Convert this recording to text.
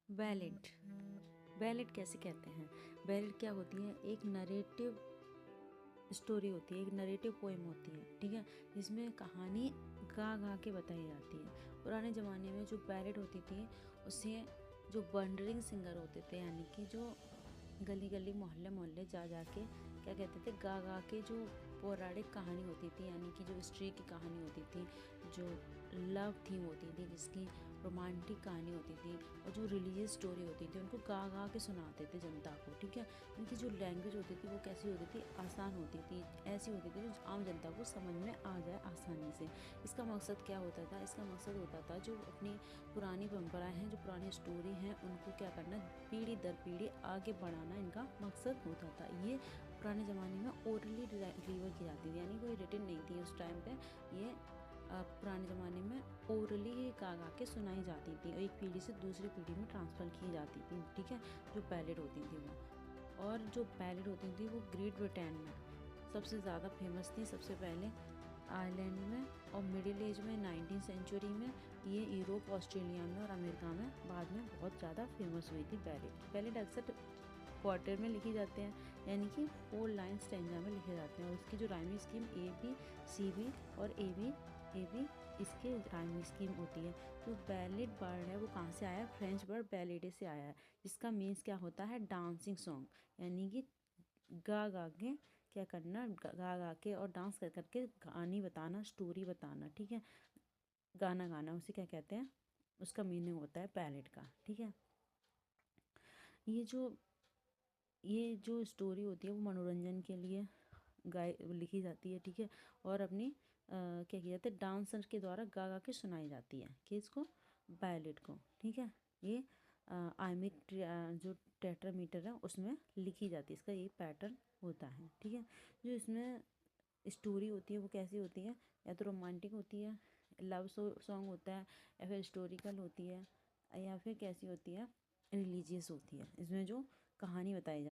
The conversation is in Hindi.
बैलेड। बैलेड कैसे कहते हैं? बैलेड क्या होती है? एक नरेटिव स्टोरी होती है, एक नरेटिव पोएम होती है, ठीक है, जिसमें कहानी गा गा के बताई जाती है। पुराने ज़माने में जो बैलेड होती थी उसे जो वंडरिंग सिंगर होते थे, यानी कि जो गली गली मोहल्ले मोहल्ले जा जा के क्या कहते थे, गा गा के जो पौराणिक कहानी होती थी, यानी कि जो हिस्ट्री की कहानी होती थी, जो लव थीम होती थी, जिसकी रोमांटिक कहानी होती थी और जो रिलीजियस स्टोरी होती थी, उनको गा गा के सुनाते थे जनता को, ठीक है। इनकी जो लैंग्वेज होती थी वो कैसी होती थी? आसान होती थी, ऐसी होती थी जो आम जनता को समझ में आ जाए आसानी से। इसका मकसद क्या होता था? इसका मकसद होता था जो अपनी पुरानी परंपराएं हैं, जो पुरानी स्टोरी हैं, उनको क्या करना, पीढ़ी दर पीढ़ी आगे बढ़ाना इनका मकसद होता था। ये पुराने ज़माने में ओरली डिलीवर की जाती थी, यानी कोई रिटन नहीं थी उस टाइम पे। ये पुराने ज़माने में ओरली ही गा गा के सुनाई जाती थी और एक पीढ़ी से दूसरी पीढ़ी में ट्रांसफ़र की जाती थी, ठीक है, जो बैलेड होती थी वो। और जो बैलेड होती थी वो ग्रेट ब्रिटेन में सबसे ज़्यादा फेमस थी, सबसे पहले आयरलैंड में, और मिडिल एज में 19वीं सेंचुरी में ये यूरोप, ऑस्ट्रेलिया में और अमेरिका में बाद में बहुत ज़्यादा फेमस हुई थी बैलेड। बैलेड अक्सर क्वार्टर में लिखे जाते हैं, यानी कि 4 लाइन स्टैंजा में लिखे जाते हैं, और उसकी जो rhyming scheme A B C B और ए बी इसके राइमिंग स्कीम होती है। तो बैलेड वर्ड है वो कहाँ से आया है? फ्रेंच वर्ड बैलेडे से आया है, जिसका मीन्स क्या होता है? डांसिंग सॉन्ग, यानी कि गा गा के क्या करना, गा गा के और डांस कर करके कहानी बताना, स्टोरी बताना, ठीक है, गाना गाना, उसे क्या कहते हैं? उसका मीनिंग होता है बैलेड का, ठीक है। ये जो ये जो स्टोरी होती है वो मनोरंजन के लिए गाय लिखी जाती है, ठीक है, और अपनी क्या किया जाता है, डांसर के द्वारा गा गा के सुनाई जाती है कि इसको, बैलेड को, ठीक है। ये आयमिक जो टेट्रामीटर है उसमें लिखी जाती है, इसका ये पैटर्न होता है, ठीक है। जो इसमें स्टोरी होती है वो कैसी होती है? या तो रोमांटिक होती है, लव सॉन्ग होता है, या फिर हिस्टोरिकल होती है, या फिर कैसी होती है? रिलीजियस होती है। इसमें जो कहानी बताई